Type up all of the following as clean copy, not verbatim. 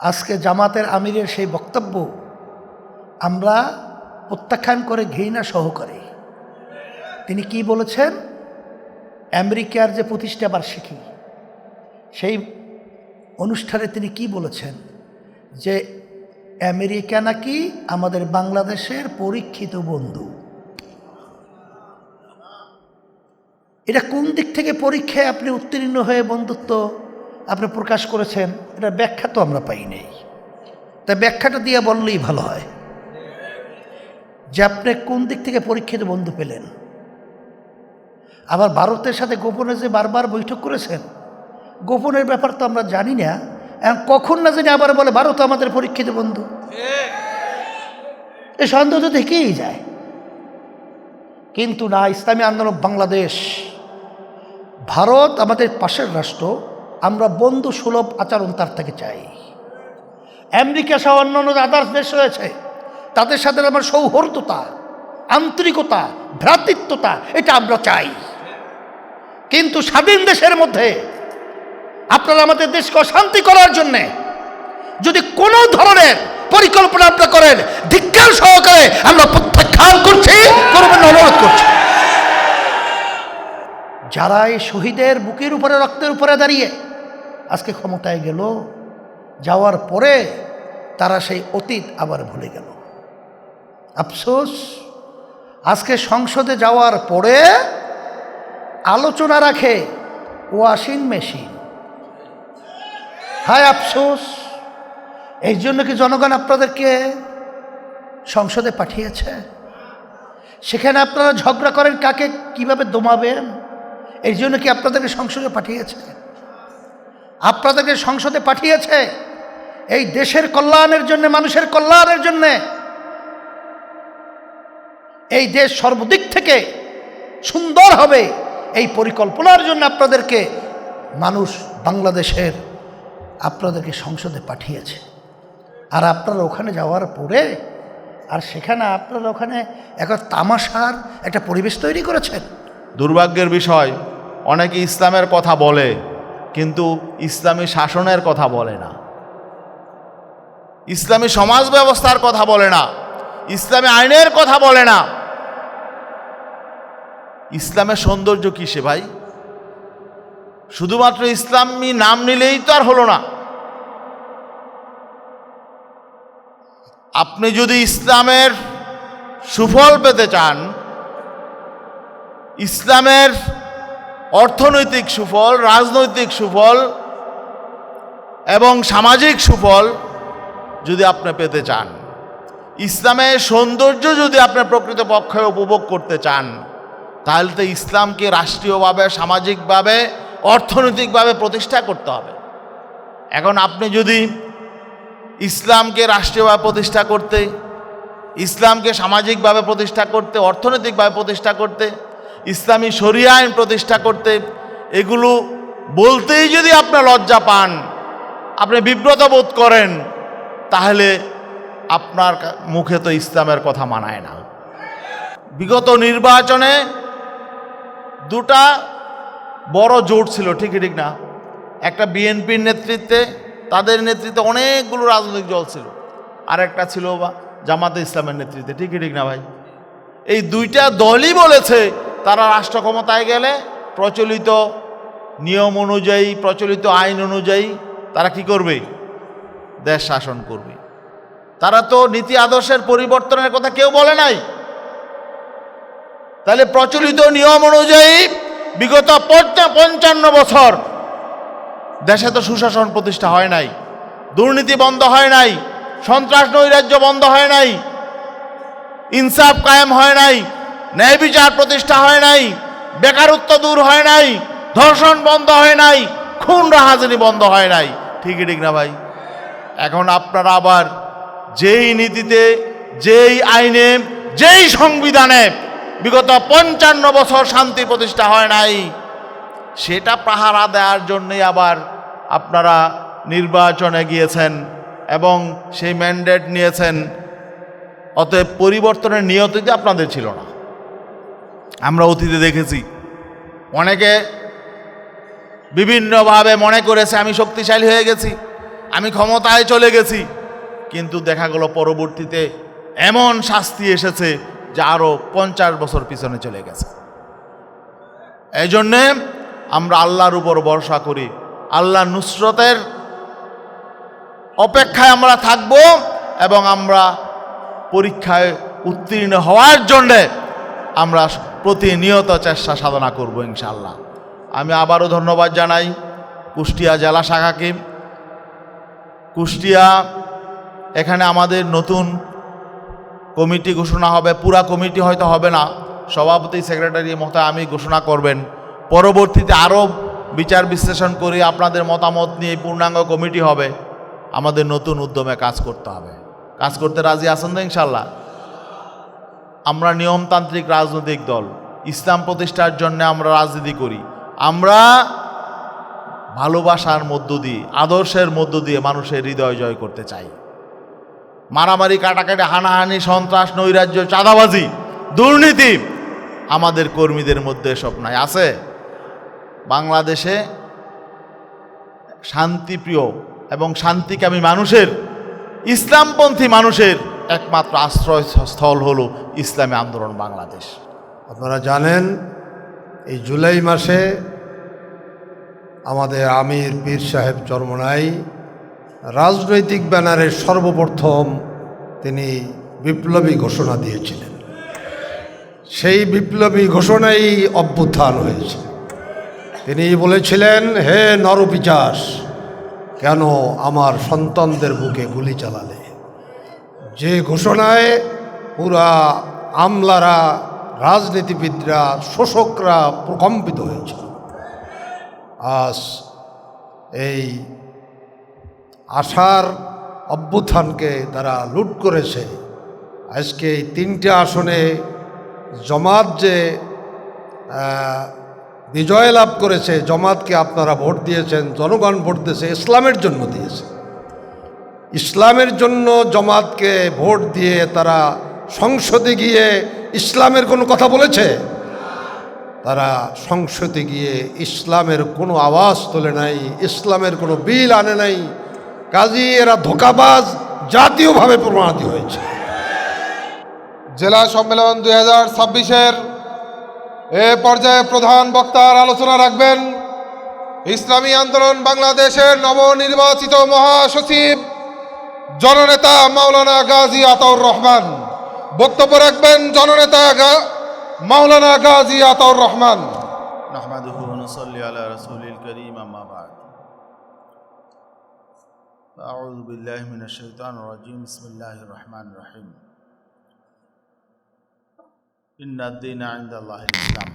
আজকে জামাতের আমিরের সেই বক্তব্য আমরা প্রত্যাখ্যান করে ঘৃণা সহকারে। তিনি কি বলেছেন? আমেরিকার যে প্রতিষ্ঠা বার্ষিকী সেই অনুষ্ঠানে তিনি কি বলেছেন? যে আমেরিকা নাকি আমাদের বাংলাদেশের পরীক্ষিত বন্ধু। এটা কোন দিক থেকে পরীক্ষায় আপনি উত্তীর্ণ হয়ে বন্ধুত্ব আপনি প্রকাশ করেছেন? এটা ব্যাখ্যা তো আমরা পাই নাই। তাই ব্যাখ্যাটা দিয়ে বললেই ভালো হয় যে আপনি কোন দিক থেকে পরীক্ষিত বন্ধু পেলেন। আবার ভারতের সাথে গোপনে যে বারবার বৈঠক করেছেন, গোপনের ব্যাপার তো আমরা জানি না। এখন কখন না জানি আবার বলে ভারত আমাদের পরীক্ষিত বন্ধু। এই সন্দেহ তো থেকেই যায়। কিন্তু না, ইসলামী আন্দোলন বাংলাদেশ, ভারত আমাদের পাশের রাষ্ট্র, আমরা বন্ধু সুলভ আচরণ তার থেকে চাই। আমেরিকা সহ অন্যান্য আদার্স দেশ রয়েছে, তাদের সাথে আমার সৌহার্দ্যতা, আন্তরিকতা, ভ্রাতৃত্বতা এটা আমরা চাই। কিন্তু স্বাধীন দেশের মধ্যে আপনারা আমাদের দেশকে অশান্তি করার জন্যে যদি কোনো ধরনের পরিকল্পনা আপনারা করেন, ধিক্কার সহকারে আমরা প্রত্যাখ্যান করছি, করবেন অনুরোধ করছি। যারা এই শহীদের বুকের উপরে, রক্তের উপরে দাঁড়িয়ে আজকে ক্ষমতায় গেল, যাওয়ার পরে তারা সেই অতীত আবার ভুলে গেল। আফসোস, আজকে সংসদে যাওয়ার পরে আলোচনা রাখে ওয়াশিং মেশিন। হায় আফসোস, এই জন্য কি জনগণ আপনাদেরকে সংসদে পাঠিয়েছে? সেখানে আপনারা ঝগড়া করেন কাকে কিভাবে দমাবেন, এই জন্য কি আপনাদেরকে সংসদে পাঠিয়েছে? আপনাদেরকে সংসদে পাঠিয়েছে এই দেশের কল্যাণের জন্য, মানুষের কল্যাণের জন্য। এই দেশ সর্বদিক থেকে সুন্দর হবে এই পরিকল্পনার জন্য আপনাদেরকে মানুষ, বাংলাদেশের আপনাদেরকে সংসদে পাঠিয়েছে। আর আপনারা ওখানে যাওয়ার পরে আর সেখানে আপনারা ওখানে একটা তামাশার একটা পরিবেশ তৈরি করেছেন। দুর্ভাগ্যের বিষয়, অনেকে ইসলামের কথা বলে কিন্তু ইসলামী শাসনের কথা বলে না, ইসলামী সমাজ ব্যবস্থার কথা বলে না, ইসলামী আইনের কথা বলে না। ইসলামের সৌন্দর্য কিসে ভাই? শুধুমাত্র ইসলামী নাম নিলেই তো আর হলো না। আপনি যদি ইসলামের সুফল পেতে চান, ইসলামের অর্থনৈতিক সুফল, রাজনৈতিক সুফল এবং সামাজিক সুফল যদি আপনি পেতে চান, ইসলামের সৌন্দর্য যদি আপনি প্রকৃতপক্ষে উপভোগ করতে চান, তাহলে তো ইসলামকে রাষ্ট্রীয়ভাবে, সামাজিকভাবে, অর্থনৈতিকভাবে প্রতিষ্ঠা করতে হবে। এখন আপনি যদি ইসলামকে রাষ্ট্রীয়ভাবে প্রতিষ্ঠা করতে, ইসলামকে সামাজিকভাবে প্রতিষ্ঠা করতে, অর্থনৈতিকভাবে প্রতিষ্ঠা করতে, ইসলামী শরিয়া আইন প্রতিষ্ঠা করতে, এগুলো বলতেই যদি আপনার লজ্জা পান, আপনি বিব্রত বোধ করেন, তাহলে আপনার মুখে তো ইসলামের কথা মানায় না। বিগত নির্বাচনে দুটা বড় জোট ছিল, ঠিক না? একটা বিএনপির নেতৃত্বে, তাদের নেতৃত্বে অনেকগুলো রাজনৈতিক দল ছিল, আর একটা ছিল জামাতে ইসলামের নেতৃত্বে, ঠিক না ভাই? এই দুইটা দলই বলেছে তারা রাষ্ট্র ক্ষমতায় গেলে প্রচলিত নিয়ম অনুযায়ী, প্রচলিত আইন অনুযায়ী তারা কি করবে? দেশ শাসন করবে। তারা তো নীতি আদর্শের পরিবর্তনের কথা কেউ বলে নাই। তাহলে প্রচলিত নিয়ম অনুযায়ী বিগত 55 বছর দেশে তো সুশাসন প্রতিষ্ঠা হয় নাই, দুর্নীতি বন্ধ হয় নাই, সন্ত্রাস নৈরাজ্য বন্ধ হয় নাই, ইনসাফ কায়েম হয় নাই, ন্যায় বিচার প্রতিষ্ঠা হয় নাই, বেকারত্ব দূর হয় নাই, ধর্ষণ বন্ধ হয় নাই, খুন রাহাজানি বন্ধ হয় নাই, ঠিক না ভাই? এখন আপনারা আবার যেই নীতিতে, যেই আইনে, যেই সংবিধানে বিগত 55 বছর শান্তি প্রতিষ্ঠা হয় নাই, সেটা পাহারা দেওয়ার জন্যই আবার আপনারা নির্বাচনে গিয়েছেন এবং সেই ম্যান্ডেট নিয়েছেন। অতএব পরিবর্তনের নিয়তি আপনাদের ছিল না। আমরা অতীতে দেখেছি অনেকে বিভিন্নভাবে মনে করেছে আমি শক্তিশালী হয়ে গেছি, আমি ক্ষমতায় চলে গেছি, কিন্তু দেখা গেল পরবর্তীতে এমন শাস্তি এসেছে যে আরও 50 বছর পিছনে চলে গেছে। এই জন্যে আমরা আল্লাহর উপর ভরসা করি, আল্লাহর নুসরতের অপেক্ষায় আমরা থাকব এবং আমরা পরীক্ষায় উত্তীর্ণ হওয়ার জন্যে আমরা প্রতিনিয়ত চেষ্টা সাধনা করব ইনশাআল্লাহ। আমি আবারও ধন্যবাদ জানাই কুষ্টিয়া জেলা শাখাকে। কুষ্টিয়া এখানে আমাদের নতুন কমিটি ঘোষণা হবে, পুরা কমিটি হয়তো হবে না, সভাপতি সেক্রেটারি মহোদয় আমি ঘোষণা করবেন। পরবর্তীতে আরও বিচার বিশ্লেষণ করে আপনাদের মতামত নিয়ে পূর্ণাঙ্গ কমিটি হবে। আমাদের নতুন উদ্যমে কাজ করতে হবে। কাজ করতে রাজি আছেন তো ইনশাল্লাহ? আমরা নিয়মতান্ত্রিক রাজনৈতিক দল, ইসলাম প্রতিষ্ঠার জন্য আমরা রাজনীতি করি। আমরা ভালোবাসার মধ্য দিয়ে, আদর্শের মধ্য দিয়ে মানুষের হৃদয় জয় করতে চাই। মারামারি, কাটাকাটি, হানাহানি, সন্ত্রাস, নৈরাজ্য, চাঁদাবাজি, দুর্নীতি আমাদের কর্মীদের মধ্যে সব নাই। আছে বাংলাদেশে শান্তিপ্রিয় এবং শান্তিকামী মানুষের, ইসলামপন্থী মানুষের একমাত্র আশ্রয়স্থল হলো ইসলামী আন্দোলন বাংলাদেশ। আপনারা জানেন এই জুলাই মাসে আমাদের আমির পীর সাহেব চরমনাই রাজনৈতিক ব্যানারে সর্বপ্রথম তিনি বিপ্লবী ঘোষণা দিয়েছিলেন। সেই বিপ্লবী ঘোষণাই অভ্যুত্থান হয়েছে। তিনি বলেছিলেন, হে নরপিশাচ, কেন আমার সন্তানদের বুকে গুলি চালালে? যে ঘোষণায় পুরা আমলারা, রাজনীতিবিদরা, শোষকরা প্রকম্পিত হয়েছিল। আজ এই আশার অভ্যুত্থানকে তারা লুট করেছে। আজকে এই 3টে আসনে জামাত যে বিজয় লাভ করেছে, জামাতকে আপনারা ভোট দিয়েছেন, জনগণ ভোট দিয়েছে, ইসলামের জন্য দিয়েছে। ইসলামের জন্য জামাতকে ভোট দিয়ে তারা সংসদে গিয়ে ইসলামের কোনো কথা বলেছে? তারা সংসদে গিয়ে ইসলামের কোনো আওয়াজ তোলে নাই, ইসলামের কোনো বিল আনে নাই। কাজী এরা ধোঁকাবাজ জাতীয়ভাবে প্রমাণিত হয়েছে। জেলা সম্মেলন 2026-এর এ পর্যায়ে প্রধান বক্তার আলোচনা রাখবেন ইসলামী আন্দোলন বাংলাদেশের নবনির্বাচিত মহাসচিব জননেতা মাওলানা গাজী আতাউর রহমান। বক্তব্য রাখবেন জননেতা মাওলানা গাজী আতাউর রহমান। নাহমাদুহু ওয়া নুসাল্লি আলা রাসূলিল কারীম, আম্মা বা'দ। আউযু বিল্লাহি মিনাশ শাইতানির রাজীম। বিসমিল্লাহির রহমানির রহিম। ইন্নাদ দীনা ইনদাল্লাহিল ইসলাম।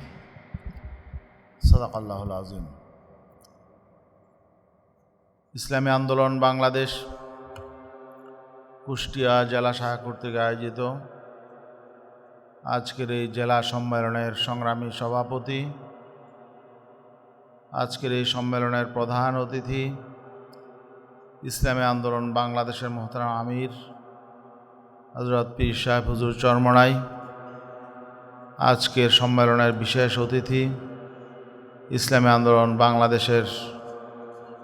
সাদাকাল্লাহুল আযীম। ইসলামী আন্দোলন বাংলাদেশ কুষ্টিয়া জেলা শাখা কর্তৃক আয়োজিত আজকের এই জেলা সম্মেলনের সংগ্রামী সভাপতি, আজকের এই সম্মেলনের প্রধান অতিথি, ইসলামী আন্দোলন বাংলাদেশের মোহতারাম আমির হযরত পীর সাহেব হুজুর চরমনাই, আজকের সম্মেলনের বিশেষ অতিথি ইসলামী আন্দোলন বাংলাদেশের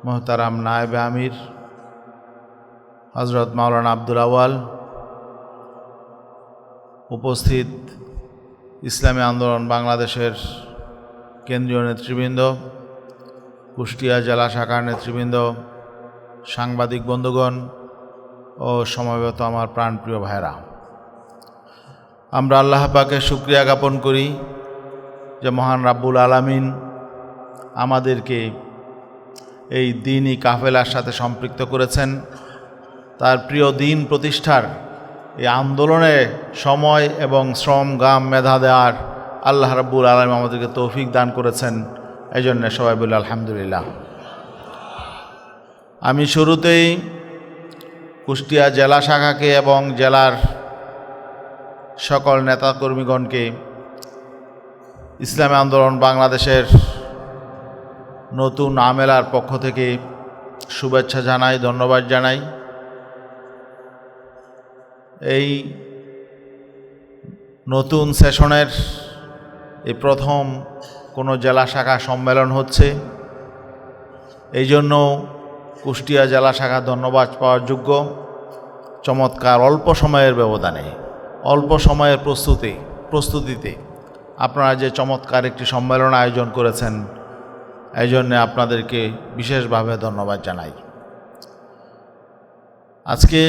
মোহতারাম নায়েবে আমির হযরত মাওলানা আব্দুল আউয়াল, উপস্থিত ইসলামী আন্দোলন বাংলাদেশের কেন্দ্রীয় নেতৃবৃন্দ, কুষ্টিয়া জেলা শাখার নেতৃবৃন্দ, সাংবাদিক বন্ধুগণ ও সমবেত আমার প্রাণপ্রিয় ভাইরা, আমরা আল্লাহ পাকের শুকরিয়া জ্ঞাপন করি যে মহান রাব্বুল আলামিন আমাদেরকে এই দ্বীনি কাফেলার সাথে সম্পৃক্ত করেছেন। তার প্রিয় দ্বীন প্রতিষ্ঠার এই আন্দোলনে সময় এবং শ্রম, গাম, মেধা দেওয়ার আল্লাহ রাব্বুল আলামিন আমাদেরকে তৌফিক দান করেছেন। এই জন্য সবাই বলি আলহামদুলিল্লাহ। আমি শুরুতেই কুষ্টিয়া জেলা শাখাকে এবং জেলার সকল নেতাকর্মীগণকে ইসলামী আন্দোলন বাংলাদেশের নতুন আমেলার পক্ষ থেকে শুভেচ্ছা জানাই, ধন্যবাদ জানাই। এই নতুন সেশনের এই প্রথম কোনো জেলা শাখা সম্মেলন হচ্ছে, এই জন্য কুষ্টিয়া জেলা শাখা ধন্যবাদ পাওয়ার যোগ্য। চমৎকার অল্প সময়ের ব্যবধানে, অল্প সময়ের প্রস্তুতিতে আপনারা যে চমৎকার একটি সম্মেলন আয়োজন করেছেন, এই জন্যে আপনাদেরকে বিশেষভাবে ধন্যবাদ জানাই। আজকে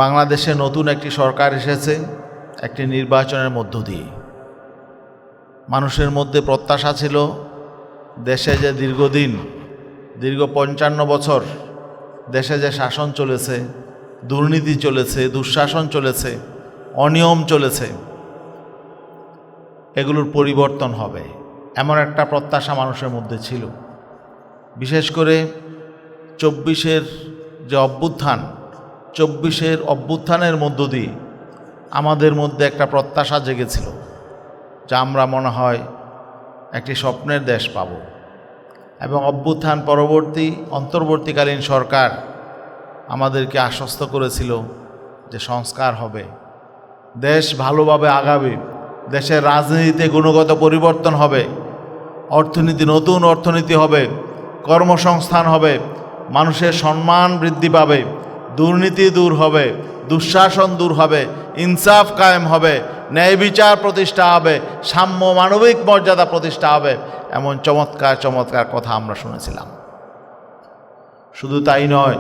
বাংলাদেশে নতুন একটি সরকার এসেছে একটি নির্বাচনের মধ্য দিয়ে। মানুষের মধ্যে প্রত্যাশা ছিল দেশে যে দীর্ঘ 55 বছর দেশে যে শাসন চলেছে, দুর্নীতি চলেছে, দুঃশাসন চলেছে, অনিয়ম চলেছে, এগুলোর পরিবর্তন হবে এমন একটা প্রত্যাশা মানুষের মধ্যে ছিল। বিশেষ করে 24-এর যে অভ্যুত্থান, 24-এর অভ্যুত্থানের মধ্য দিয়ে আমাদের মধ্যে একটা প্রত্যাশা জেগেছিল যা আমরা মনে হয় একটি স্বপ্নের দেশ পাব। এবং অভ্যুত্থান পরবর্তী অন্তর্বর্তীকালীন সরকার আমাদেরকে আশ্বস্ত করেছিল যে সংস্কার হবে, দেশ ভালোভাবে আগাবে, দেশের রাজনীতিতে গুণগত পরিবর্তন হবে, অর্থনীতি নতুন অর্থনীতি হবে, কর্মসংস্থান হবে, মানুষের সম্মান বৃদ্ধি পাবে, দুর্নীতি দূর হবে, দুঃশাসন দূর হবে, ইনসাফ কায়েম হবে, ন্যায় বিচার প্রতিষ্ঠা হবে, সাম্য মানবিক মর্যাদা প্রতিষ্ঠা হবে, এমন চমৎকার চমৎকার কথা আমরা শুনেছিলাম। শুধু তাই নয়,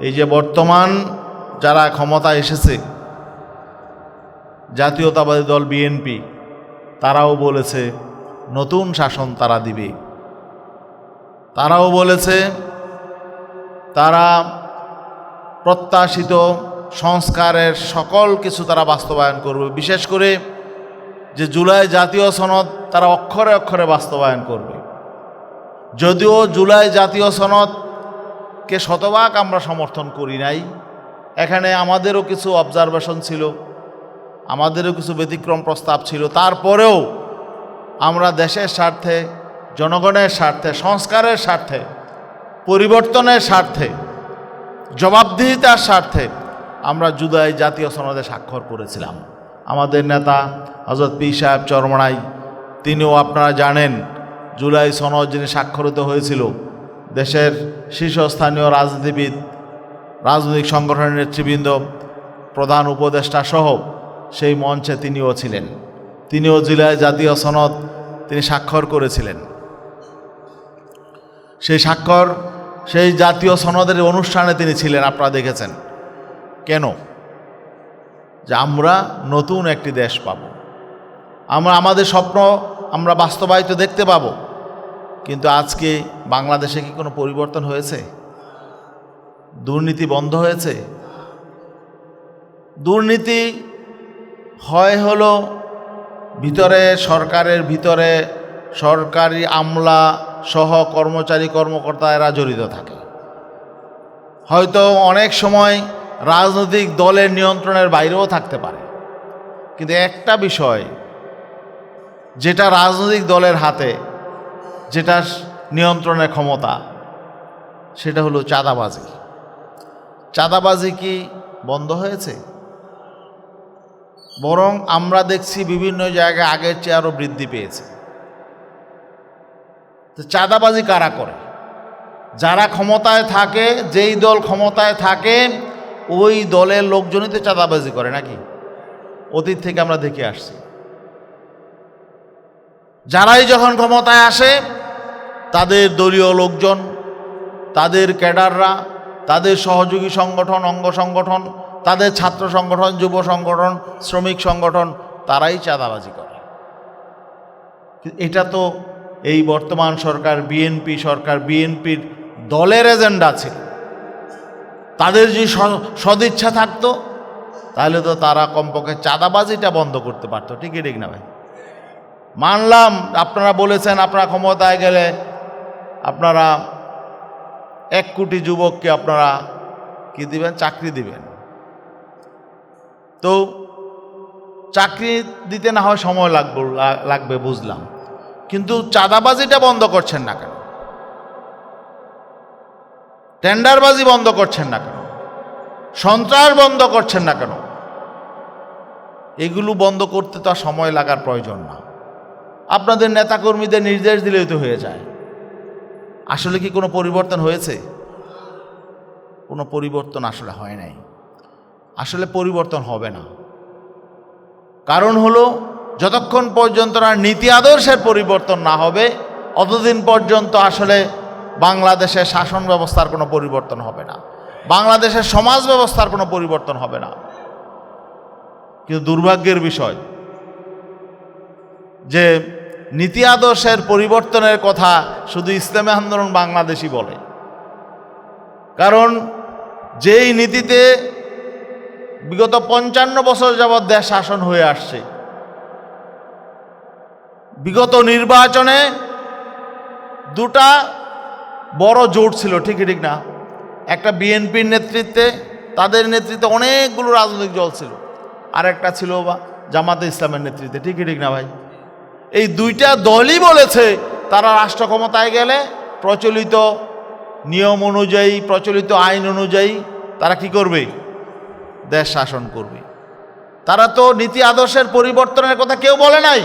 এই যে বর্তমান যারা ক্ষমতা এসেছে, জাতীয়তাবাদী দল বিএনপি, তারাও বলেছে নতুন শাসন তারা দিবে। তারাও বলেছে তারা প্রত্যাশিত সংস্কারের সকল কিছু তারা বাস্তবায়ন করবে। বিশেষ করে যে জুলাই জাতীয় সনদ তারা অক্ষরে অক্ষরে বাস্তবায়ন করবে। যদিও জুলাই জাতীয় সনদকে শতভাগ আমরা সমর্থন করি নাই, এখানে আমাদেরও কিছু অবজারভেশন ছিল, আমাদেরও কিছু ব্যতিক্রম প্রস্তাব ছিল, তারপরেও আমরা দেশের স্বার্থে, জনগণের স্বার্থে, সংস্কারের স্বার্থে, পরিবর্তনের স্বার্থে, জবাবদিহিতার স্বার্থে আমরা জুলাই জাতীয় সনদে স্বাক্ষর করেছিলাম। আমাদের নেতা হযরত পীর সাহেব চরমনাই, তিনিও আপনারা জানেন জুলাই সনদ যিনি স্বাক্ষরিত হয়েছিল, দেশের শীর্ষস্থানীয় রাজনীতিবিদ, রাজনৈতিক সংগঠনের নেতৃবৃন্দ, প্রধান উপদেষ্টা সহ সেই মঞ্চে তিনিও ছিলেন। তিনিও জুলাই জাতীয় সনদ তিনি স্বাক্ষর করেছিলেন। সেই জাতীয় সনদের অনুষ্ঠানে তিনি ছিলেন, আপনারা দেখেছেন। কেন? যে আমরা নতুন একটি দেশ পাব, আমরা আমাদের স্বপ্ন আমরা বাস্তবায়িত দেখতে পাব। কিন্তু আজকে বাংলাদেশে কি কোনো পরিবর্তন হয়েছে? দুর্নীতি বন্ধ হয়েছে? দুর্নীতি হলো ভিতরে, সরকারের ভিতরে সরকারি আমলা সহ কর্মচারী কর্মকর্তা এরা জড়িত থাকে। হয়তো অনেক সময় রাজনৈতিক দলের নিয়ন্ত্রণের বাইরেও থাকতে পারে। কিন্তু একটা বিষয় যেটা রাজনৈতিক দলের হাতে, যেটা নিয়ন্ত্রণের ক্ষমতা, সেটা হলো চাঁদাবাজি। চাঁদাবাজি কি বন্ধ হয়েছে? বরং আমরা দেখছি বিভিন্ন জায়গায় আগের চেয়ে আরও বৃদ্ধি পেয়েছে। তো চাঁদাবাজি কারা করে? যারা ক্ষমতায় থাকে, যেই দল ক্ষমতায় থাকে ওই দলের লোকজনই তো চাঁদাবাজি করে, নাকি? অতীত থেকে আমরা দেখে আসছি। যারাই যখন ক্ষমতায় আসে তাদের দলীয় লোকজন, তাদের ক্যাডাররা, তাদের সহযোগী সংগঠন, অঙ্গ সংগঠন, তাদের ছাত্র সংগঠন, যুব সংগঠন, শ্রমিক সংগঠন, তারাই চাঁদাবাজি করে। এটা তো এই বর্তমান সরকার বিএনপি সরকার, বিএনপির দলের এজেন্ডা ছিল। তাদের যদি সদিচ্ছা থাকতো তাহলে তো তারা কমপক্ষে চাঁদাবাজিটা বন্ধ করতে পারতো। ঠিক না ভাই? মানলাম আপনারা বলেছেন আপনারা ক্ষমতায় গেলে আপনারা 1 কোটি যুবককে আপনারা কি দিবেন? চাকরি দিবেন। তো চাকরি দিতে না হয় সময় লাগবে বুঝলাম, কিন্তু চাঁদাবাজিটা বন্ধ করছেন না কেন? টেন্ডারবাজি বন্ধ করছেন না কেন? সন্ত্রাস বন্ধ করছেন না কেন? এগুলো বন্ধ করতে তো সময় লাগার প্রয়োজন না। আপনাদের নেতাকর্মীদের নির্দেশ দিলেই তো হয়ে যায়। আসলে কি কোনো পরিবর্তন হয়েছে? কোনো পরিবর্তন আসলে হয় নাই। আসলে পরিবর্তন হবে না। কারণ হলো, যতক্ষণ পর্যন্ত না নীতি আদর্শের পরিবর্তন না হবে, অতদিন পর্যন্ত আসলে বাংলাদেশের শাসন ব্যবস্থার কোনো পরিবর্তন হবে না, বাংলাদেশের সমাজ ব্যবস্থার কোনো পরিবর্তন হবে না। কিন্তু দুর্ভাগ্যের বিষয় যে নীতি আদর্শের পরিবর্তনের কথা শুধু ইসলামী আন্দোলন বাংলাদেশই বলে। কারণ যেই নীতিতে বিগত 55 বছর যাবৎ দেশ শাসন হয়ে আসছে, বিগত নির্বাচনে দুটা বড় জোট ছিল, ঠিকই ঠিক না? একটা বিএনপির নেতৃত্বে, তাদের নেতৃত্বে অনেকগুলো রাজনৈতিক দল ছিল, আর একটা ছিল জামাতে ইসলামের নেতৃত্বে, ঠিকই ঠিক না ভাই? এই দুইটা দলই বলেছে তারা রাষ্ট্র ক্ষমতায় গেলে প্রচলিত নিয়ম অনুযায়ী, প্রচলিত আইন অনুযায়ী তারা কি করবে? দেশ শাসন করবে। তারা তো নীতি আদর্শের পরিবর্তনের কথা কেউ বলে নাই।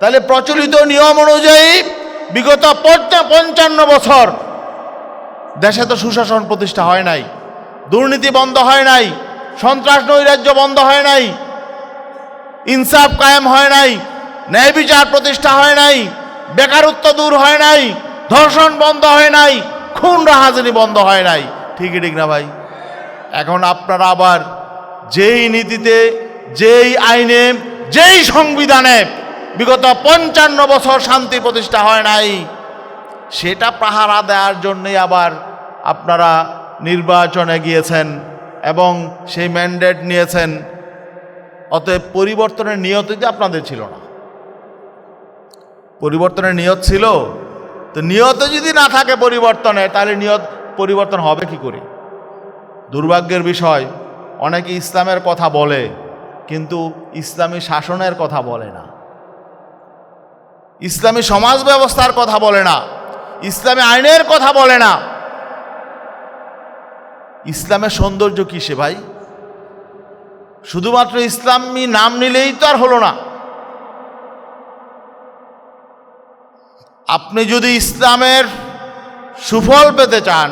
তাহলে প্রচলিত নিয়ম অনুযায়ী বিগত 55 বছর দেশে তো সুশাসন প্রতিষ্ঠা হয় নাই, দুর্নীতি বন্ধ হয় নাই, সন্ত্রাস নৈরাজ্য বন্ধ হয় নাই, ইনসাফ কায়েম হয় নাই, ন্যায় বিচার প্রতিষ্ঠা হয় নাই, বেকারত্ব দূর হয় নাই, ধর্ষণ বন্ধ হয় নাই, খুন রাহাজানি বন্ধ হয় নাই, ঠিকই ঠিক না ভাই? এখন আপনারা আবার যেই নীতিতে, যেই আইনে, যেই সংবিধানে বিগত 55 বছর শান্তি প্রতিষ্ঠা হয় নাই, সেটা পাহারা দেওয়ার জন্যই আবার আপনারা নির্বাচনে গিয়েছেন এবং সেই ম্যান্ডেট নিয়েছেন। অতএব পরিবর্তনের নিয়তই আপনাদের ছিল না। পরিবর্তনের নিয়ত ছিল তো, নিয়ত যদি না থাকে পরিবর্তনের, তাহলে নিয়ত পরিবর্তন হবে কি করে? দুর্ভাগ্যের বিষয়, অনেকে ইসলামের কথা বলে কিন্তু ইসলামী শাসনের কথা বলে না, ইসলামী সমাজ ব্যবস্থার কথা বলে না, ইসলামী আইনের কথা বলে না। ইসলামের সৌন্দর্য কিসে ভাই? শুধুমাত্র ইসলামী নাম নিলেই তো আর হলো না। আপনি যদি ইসলামের সুফল পেতে চান,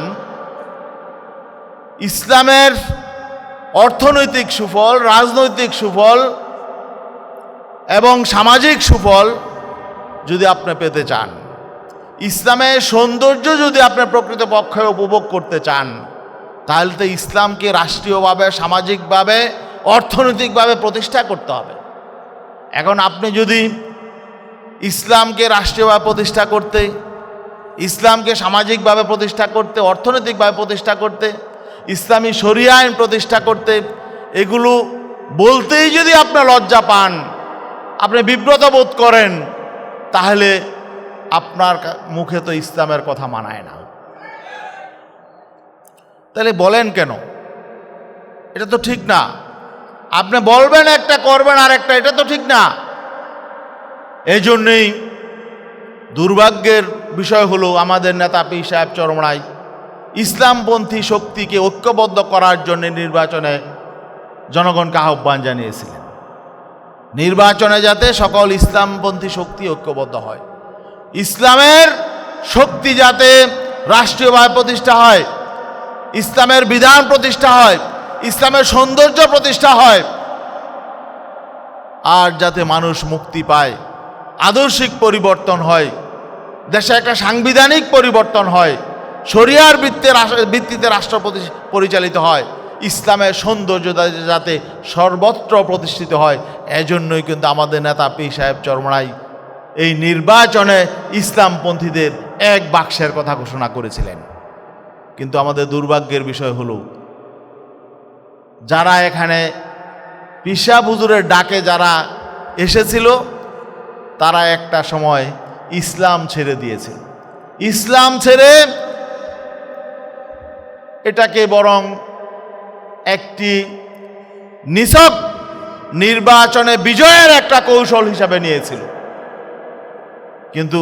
ইসলামের অর্থনৈতিক সুফল, রাজনৈতিক সুফল এবং সামাজিক সুফল যদি আপনি পেতে চান, ইসলামের সৌন্দর্য যদি আপনি প্রকৃতপক্ষে উপভোগ করতে চান, তাহলে তো ইসলামকে রাষ্ট্রীয়ভাবে, সামাজিকভাবে, অর্থনৈতিকভাবে প্রতিষ্ঠা করতে হবে। এখন আপনি যদি ইসলামকে রাষ্ট্রীয়ভাবে প্রতিষ্ঠা করতে, ইসলামকে সামাজিকভাবে প্রতিষ্ঠা করতে, অর্থনৈতিকভাবে প্রতিষ্ঠা করতে, ইসলামী শরিয়া আইন প্রতিষ্ঠা করতে, এগুলো বলতেই যদি আপনার লজ্জা পান, আপনি বিব্রত বোধ করেন, তাহলে আপনার মুখে তো ইসলামের কথা মানায় না। তাহলে বলেন কেন? এটা তো ঠিক না। আপনি বলবেন একটা, করবেন আর একটা, এটা তো ঠিক না। এই জন্যেই দুর্ভাগ্যের বিষয় হলো, আমাদের নেতা পীর সাহেব চরমনাই ইসলামপন্থী শক্তিকে ঐক্যবদ্ধ করার জন্য নির্বাচনে জনগণকে আহ্বান জানিয়েছিলেন, নির্বাচনে যাতে সকল ইসলামপন্থী শক্তি ঐক্যবদ্ধ হয়, ইসলামের শক্তি যাতে রাষ্ট্রীয়ভাবে প্রতিষ্ঠা হয়, ইসলামের বিধান প্রতিষ্ঠা হয়, ইসলামের সৌন্দর্য প্রতিষ্ঠা হয়, আর যাতে মানুষ মুক্তি পায়, আদর্শিক পরিবর্তন হয়, দেশে একটা সাংবিধানিক পরিবর্তন হয়, শরিয়ার ভিত্তিতে রাষ্ট্র পরিচালিত হয়, ইসলামের সৌন্দর্য যাতে সর্বত্র প্রতিষ্ঠিত হয়। এজন্যই কিন্তু আমাদের নেতা পীর সাহেব চরমনাই এই নির্বাচনে ইসলামপন্থীদের এক বাক্সের কথা ঘোষণা করেছিলেন। কিন্তু আমাদের দুর্ভাগ্যের বিষয় হলো, যারা এখানে পীর সাহেব হুজুরের ডাকে যারা এসেছিল, তারা একটা সময় ইসলাম ছেড়ে দিয়েছে। ইসলাম ছেড়ে এটাকে বরং একটি নিছক নির্বাচনে বিজয়ের একটা কৌশল হিসাবে নিয়েছিল। কিন্তু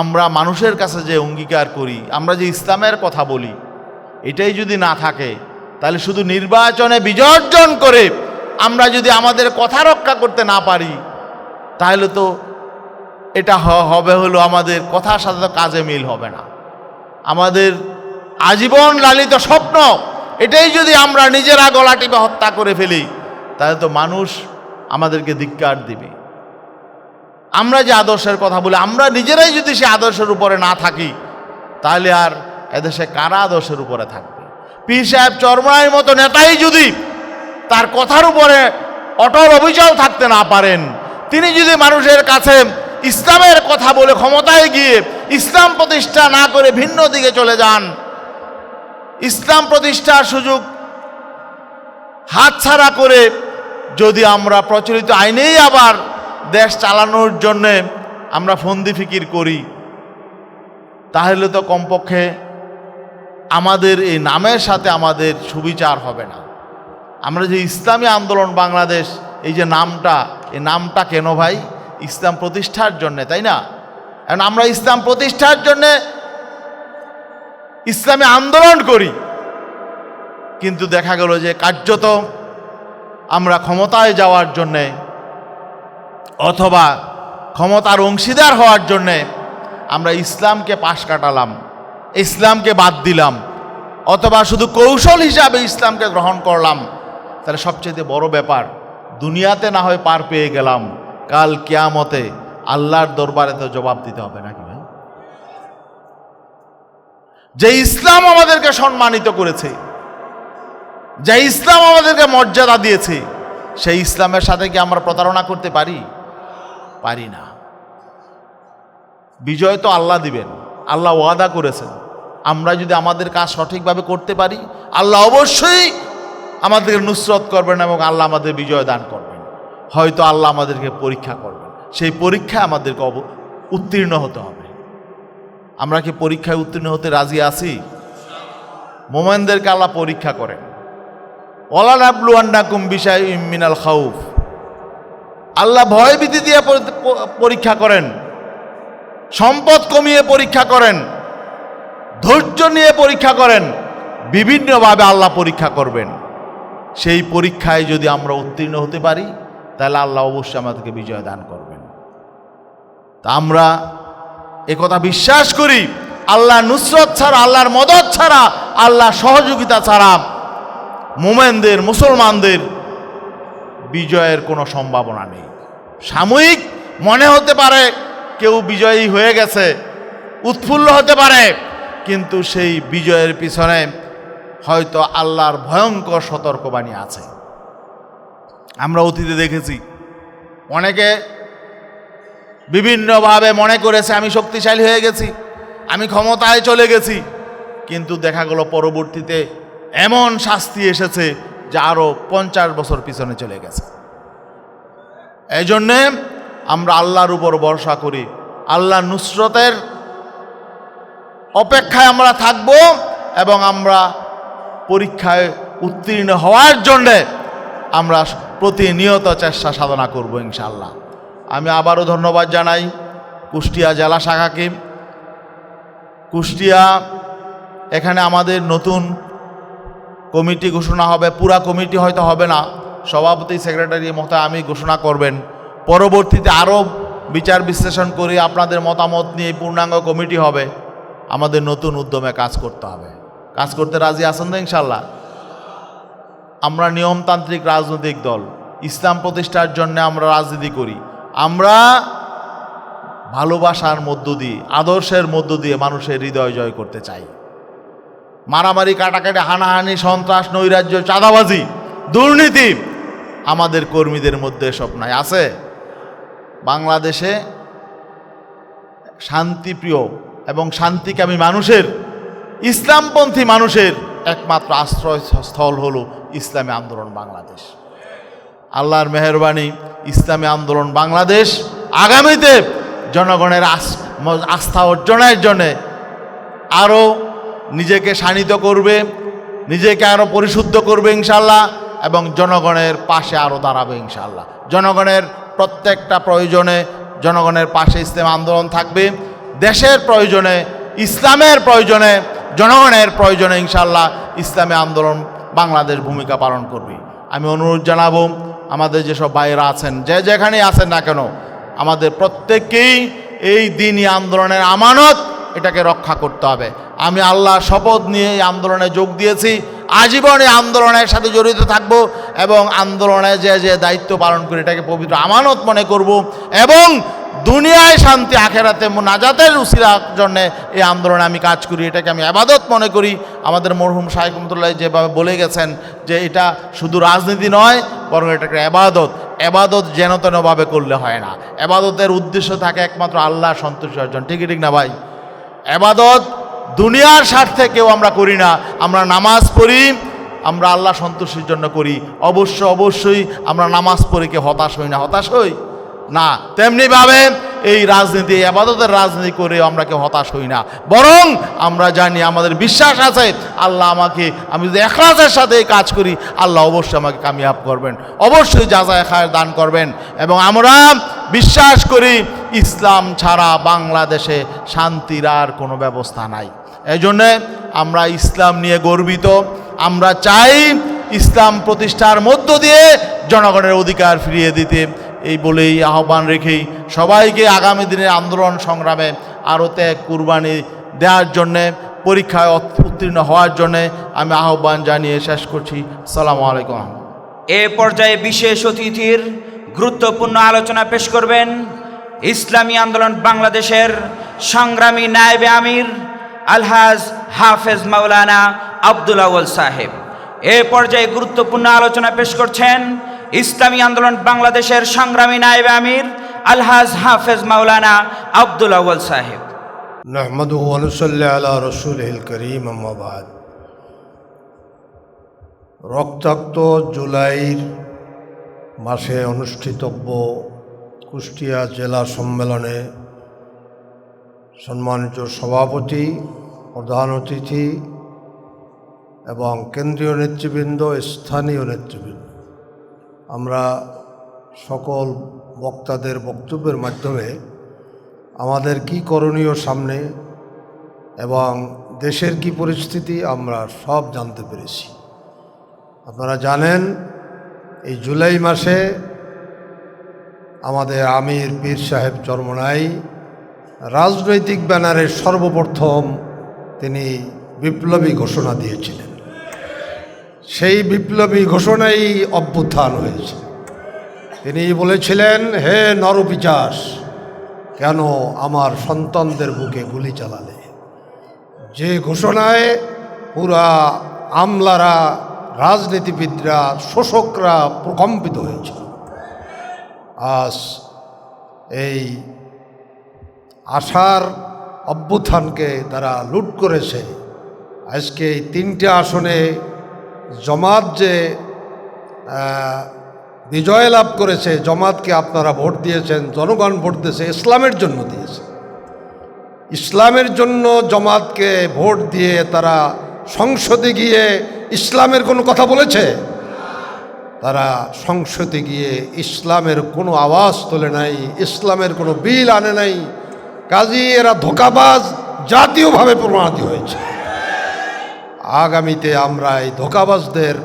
আমরা মানুষের কাছে যে অঙ্গীকার করি, আমরা যে ইসলামের কথা বলি, এটাই যদি না থাকে, তাহলে শুধু নির্বাচনে বিজয় অর্জন করে আমরা যদি আমাদের কথা রক্ষা করতে না পারি, তাহলে তো এটা হবে হলো আমাদের কথার সাথে তো কাজে মিল হবে না। আমাদের আজীবন লালিত স্বপ্ন এটাই যদি আমরা নিজেরা গলা টিপে হত্যা করে ফেলি, তাহলে তো মানুষ আমাদেরকে ধিক্কার দিবে। আমরা যে আদর্শের কথা বলি, আমরা নিজেরাই যদি সে আদর্শের উপরে না থাকি, তাহলে আর এদেশে কারা আদর্শের উপরে থাকবে? পীর সাহেব চরমনাইয়ের মতো নেতাই যদি তার কথার উপরে অটল অবিচল থাকতে না পারেন, তিনি যদি মানুষের কাছে ইসলামের কথা বলে ক্ষমতায় গিয়ে ইসলাম প্রতিষ্ঠা না করে ভিন্ন দিকে চলে যান, ইসলাম প্রতিষ্ঠার সুযোগ হাতছাড়া করে যদি আমরা প্রচলিত আইনেই আবার দেশ চালানোর জন্যে আমরা ফন্দি ফিকির করি, তাহলে তো কমপক্ষে আমাদের এই নামের সাথে আমাদের সুবিচার হবে না। আমরা যে ইসলামী আন্দোলন বাংলাদেশ, এই যে নামটা, এই নামটা কেন ভাই? ইসলাম প্রতিষ্ঠার জন্যে, তাই না? এখন আমরা ইসলাম প্রতিষ্ঠার জন্যে ইসলামী আন্দোলন করি, কিন্তু দেখা গেল যে কার্যত আমরা ক্ষমতায় যাওয়ার জন্যে অথবা ক্ষমতার অংশীদার হওয়ার জন্যে আমরা ইসলামকে পাশ কাটালাম, ইসলামকে বাদ দিলাম, অথবা শুধু কৌশল হিসাবে ইসলামকে গ্রহণ করলাম। তাহলে সবচেয়ে বড় ব্যাপার, দুনিয়াতে না হয় পার পেয়ে গেলাম, কাল কিয়ামতে আল্লাহর দরবারে তো জবাব দিতে হবে নাকি ভাই? যে ইসলাম আমাদেরকে সম্মানিত করেছে, যে ইসলাম আমাদেরকে মর্যাদা দিয়েছে, সেই ইসলামের সাথে কি আমরা প্রতারণা করতে পারি? পারি না। বিজয় তো আল্লাহ দিবেন, আল্লাহ ওয়াদা করেছেন। আমরা যদি আমাদের কাজ সঠিকভাবে করতে পারি, আল্লাহ অবশ্যই আমাদেরকে নুসরত করবেন এবং আল্লাহ আমাদের বিজয় দান করবেন। হয়তো আল্লাহ আমাদেরকে পরীক্ষা করবেন, সেই পরীক্ষায় আমাদেরকে উত্তীর্ণ হতে হবে। আমরা কি পরীক্ষায় উত্তীর্ণ হতে রাজি আছি? মোমেনদেরকে আল্লাহ পরীক্ষা করেন। ওয়ালা নাবলুয়ান্নাকুম বিশাইইম মিনাল খাউফ, আল্লাহ ভয় ভীতি দিয়ে পরীক্ষা করেন, সম্পদ কমিয়ে পরীক্ষা করেন, ধৈর্য নিয়ে পরীক্ষা করেন, বিভিন্নভাবে আল্লাহ পরীক্ষা করবেন। সেই পরীক্ষায় যদি আমরা উত্তীর্ণ হতে পারি, তাহলে আল্লাহ অবশ্যই আমাদেরকে বিজয় দান করবেন। তা আমরা একথা বিশ্বাস করি, আল্লাহ নুসরত ছাড়া, আল্লাহর মদদ ছাড়া, আল্লাহর সহযোগিতা ছাড়া মোমেনদের, মুসলমানদের বিজয়ের কোনো সম্ভাবনা নেই। সাময়িক মনে হতে পারে কেউ বিজয়ী হয়ে গেছে, উৎফুল্ল হতে পারে, কিন্তু সেই বিজয়ের পিছনে হয়তো আল্লাহর ভয়ঙ্কর সতর্কবাণী আছে। আমরা অতীতে দেখেছি অনেকে বিভিন্নভাবে মনে করেছে আমি শক্তিশালী হয়ে গেছি, আমি ক্ষমতায় চলে গেছি, কিন্তু দেখা গেল পরবর্তীতে এমন শাস্তি এসেছে যা আরও 50 বছর পিছনে চলে গেছে। এই জন্যে আমরা আল্লাহর উপর ভরসা করি, আল্লাহ নুসরতের অপেক্ষায় আমরা থাকব এবং আমরা পরীক্ষায় উত্তীর্ণ হওয়ার জন্যে আমরা প্রতিনিয়ত চেষ্টা সাধনা করব ইনশাআল্লাহ। আমি আবারও ধন্যবাদ জানাই কুষ্টিয়া জেলা শাখাকে। কুষ্টিয়া এখানে আমাদের নতুন কমিটি ঘোষণা হবে, পুরা কমিটি হয়তো হবে না, সভাপতি সেক্রেটারি মতো আমি ঘোষণা করবেন। পরবর্তীতে আরও বিচার বিশ্লেষণ করে আপনাদের মতামত নিয়ে পূর্ণাঙ্গ কমিটি হবে। আমাদের নতুন উদ্যমে কাজ করতে হবে। কাজ করতে রাজি আছেন তো ইনশাল্লাহ? আমরা নিয়মতান্ত্রিক রাজনৈতিক দল, ইসলাম প্রতিষ্ঠার জন্য আমরা রাজনীতি করি। আমরা ভালোবাসার মধ্য দিয়ে, আদর্শের মধ্য দিয়ে মানুষের হৃদয় জয় করতে চাই। মারামারি, কাটাকাটি, হানাহানি, সন্ত্রাস, নৈরাজ্য, চাঁদাবাজি, দুর্নীতি আমাদের কর্মীদের মধ্যে সব নাই। আছে বাংলাদেশে শান্তিপ্রিয় এবং শান্তিকামী মানুষের, ইসলামপন্থী মানুষের একমাত্র আশ্রয়স্থল হলো ইসলামী আন্দোলন বাংলাদেশ। আল্লাহর মেহেরবানি, ইসলামী আন্দোলন বাংলাদেশ আগামীতে জনগণের আস্থা অর্জনের জন্যে আরও নিজেকে শানিত করবে, নিজেকে আরও পরিশুদ্ধ করবে ইনশাল্লাহ, এবং জনগণের পাশে আরও দাঁড়াবে ইনশাল্লাহ। জনগণের প্রত্যেকটা প্রয়োজনে জনগণের পাশে ইসলাম আন্দোলন থাকবে। দেশের প্রয়োজনে, ইসলামের প্রয়োজনে, জনগণের প্রয়োজনে ইনশাল্লাহ ইসলামী আন্দোলন বাংলাদেশ ভূমিকা পালন করবে। আমি অনুরোধ জানাবো আমাদের যেসব ভাইয়েরা আছেন, যে যেখানেই আছেন না কেন, আমাদের প্রত্যেককেই এই দিনই আন্দোলনের আমানত, এটাকে রক্ষা করতে হবে। আমি আল্লাহর শপথ নিয়ে এই আন্দোলনে যোগ দিয়েছি, আজীবন এই আন্দোলনের সাথে জড়িত থাকব এবং আন্দোলনে যে যে দায়িত্ব পালন করি এটাকে পবিত্র আমানত মনে করব এবং দুনিয়ায় শান্তি আখেরাতে নাজাতের উসিলার জন্যে এই আন্দোলনে আমি কাজ করি, এটাকে আমি আবাদত মনে করি। আমাদের মরহুম শাইখ রহমতুল্লাহ যেভাবে বলে গেছেন যে এটা শুধু রাজনীতি নয়, বরং এটা একটা আবাদত। আবাদত যেন তেনভাবে করলে হয় না, আবাদতের উদ্দেশ্য থাকে একমাত্র আল্লাহ সন্তুষ্টি অর্জন। ঠিক না ভাই? আবাদত দুনিয়ার স্বার্থে কেউ আমরা করি না, আমরা নামাজ পড়ি আমরা আল্লাহ সন্তুষ্টির জন্য করি। অবশ্যই আমরা নামাজ পড়ি কে হতাশ হই না? হতাশ হই না। তেমনিভাবে এই রাজনীতি, আবাদতের রাজনীতি করে আমরা কেউ হতাশ হই না, বরং আমরা জানি, আমাদের বিশ্বাস আছে আল্লাহ আমাকে, আমি যদি ইখলাসের সাথে এই কাজ করি আল্লাহ অবশ্যই আমাকে কামিয়াব করবেন, অবশ্যই জাযায়ে খায়ের দান করবেন। এবং আমরা বিশ্বাস করি ইসলাম ছাড়া বাংলাদেশে শান্তির আর কোনো ব্যবস্থা নাই। এই জন্যে আমরা ইসলাম নিয়ে গর্বিত। আমরা চাই ইসলাম প্রতিষ্ঠার মধ্য দিয়ে জনগণের অধিকার ফিরিয়ে দিতে। এই বলেই আহ্বান রেখেই সবাইকে আগামী দিনের আন্দোলন সংগ্রামে আরও ত্যাগ কুরবানি দেওয়ার জন্যে, পরীক্ষায় উত্তীর্ণ হওয়ার জন্যে আমি আহ্বান জানিয়ে শেষ করছি। আসসালামু আলাইকুম। এ পর্যায়ে বিশেষ অতিথির গুরুত্বপূর্ণ আলোচনা পেশ করবেন ইসলামী আন্দোলন বাংলাদেশের সংগ্রামী নায়েবে আমির আলহাজ হাফেজ মাওলানা আব্দুল আউয়াল সাহেব। এ পর্যায়ে গুরুত্বপূর্ণ আলোচনা পেশ করছেন ইসলামী আন্দোলন বাংলাদেশের সংগ্রামী নায়েবে আমির আলহাজ হাফেজ মাওলানা আব্দুল আউয়াল সাহেব। নাহমাদুহু ওয়া নুসাল্লি আলা রাসূলিল কারীম, আম্মা বা'দ। রক্তাক্ত জুলাইয়ের মাসে অনুষ্ঠিতব্য কুষ্টিয়া জেলা সম্মেলনে সম্মানিত সভাপতি, প্রধান অতিথি এবং কেন্দ্রীয় নেতৃবৃন্দ, স্থানীয় নেতৃবৃন্দ, আমরা সকল বক্তাদের বক্তব্যের মাধ্যমে আমাদের কি করণীয় সামনে এবং দেশের কি পরিস্থিতি আমরা সব জানতে পেরেছি। আপনারা জানেন এই জুলাই মাসে আমাদের আমির পীর সাহেব চরমনাই রাজনৈতিক ব্যানারে সর্বপ্রথম তিনি বিপ্লবী ঘোষণা দিয়েছিলেন। সেই বিপ্লবী ঘোষণাই অভ্যুত্থান হয়েছে। তিনি বলেছিলেন, হে নরপিশাচ, কেন আমার সন্তানদের বুকে গুলি চালালে? যে ঘোষণায় পুরা আমলারা, রাজনীতিবিদরা, শোষকরা প্রকম্পিত হয়েছিল। আজ এই আশার অভ্যুত্থানকে তারা লুট করেছে। আজকে এই 3টে আসনে জামাত যে বিজয় লাভ করেছে, জামাতকে আপনারা ভোট দিয়েছেন, জনগণ ভোট দিয়েছে, ইসলামের জন্য দিয়েছে। ইসলামের জন্য জামাতকে ভোট দিয়ে তারা সংসদে গিয়ে ইসলামের কোনো কথা বলেছে? তারা সংসদে গিয়ে ইসলামের কোনো আওয়াজ তোলে নাই, ইসলামের কোনো বিল আনে নাই। কাজী এরা ধোঁকাবাজ জাতীয়ভাবে প্রমাণিত হয়েছে। আগামীতে আমরা এই ধোঁকাবাজদের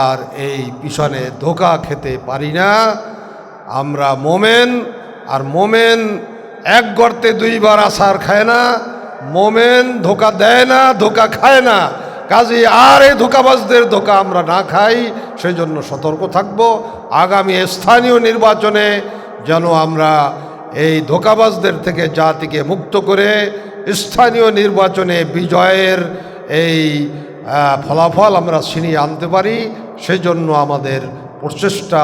আর এই পিছনে ধোঁকা খেতে পারি না। আমরা মোমেন, আর মোমেন এক গর্তে 2 বার আছাড় খায় না। মোমেন ধোঁকা দেয় না, ধোঁকা খায় না। কাজে আর এই ধোঁকাবাজদের ধোঁকা আমরা না খাই, সেই জন্য সতর্ক থাকব। আগামী স্থানীয় নির্বাচনে যেন আমরা এই ধোঁকাবাজদের থেকে জাতিকে মুক্ত করে স্থানীয় নির্বাচনে বিজয়ের এই ফলাফল আমরা ছিনিয়ে আনতে পারি, সেজন্য আমাদের প্রচেষ্টা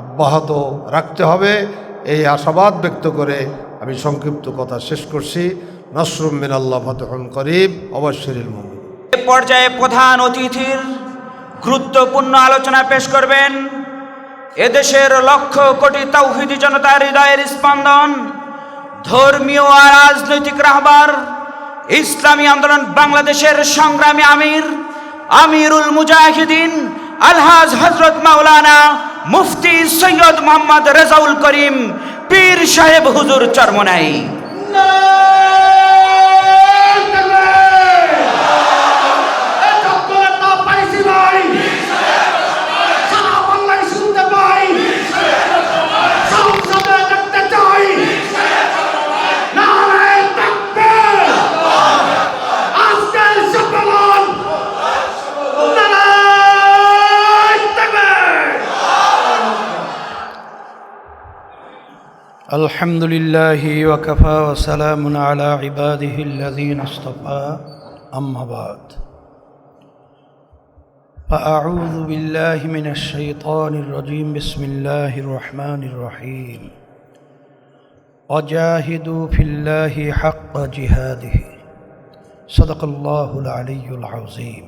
অব্যাহত রাখতে হবে। এই আশাবাদ ব্যক্ত করে আমি সংক্ষিপ্ত কথা শেষ করছি। নসরুম মিনাল্লাহ, ফাতহুন করিব, অবশ্যিরিল মুমিন। এ পর্যায়ে প্রধান অতিথির গুরুত্বপূর্ণ আলোচনা পেশ করবেন এদেশের লক্ষ কোটি তাওহীদি জনতার হৃদয়ের স্পন্দন, ধর্মীয় আর রাজনৈতিক রাহবার, ইসলামী আন্দোলন বাংলাদেশের সংগ্রামী আমির, আমিরুল মুজাহিদিন আলহাজ হযরত মাওলানা মুফতি সৈয়দ মোহাম্মদ রেজাউল করিম পীর সাহেব হুজুর চরমনাই। الحمد لله وكفى وسلام على عباده الذين اصطفى أما بعد فأعوذ بالله من الشيطان الرجيم بسم الله الرحمن الرحيم وجاهدوا في الله حق جهاده صدق الله العلي العظيم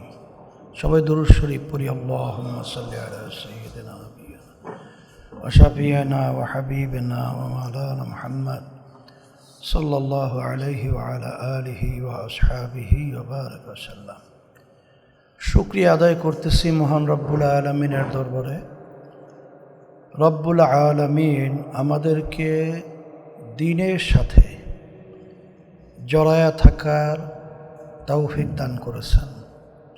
সবাই দুরূদ শরীফ পড়ি اللهم صل على سيدنا وشفيعنا وحبيبنا ومولانا محمد صلى الله عليه وعلى آله وأصحابه وبارك وسلم শুকরিয়া আদায় করতেছি মহান রব্বুল আলামিনের দরবারে। রব্বুল আলামিন আমাদেরকে দ্বীনের সাথে জড়ায়া থাকার তৌফিক দান করেছেন।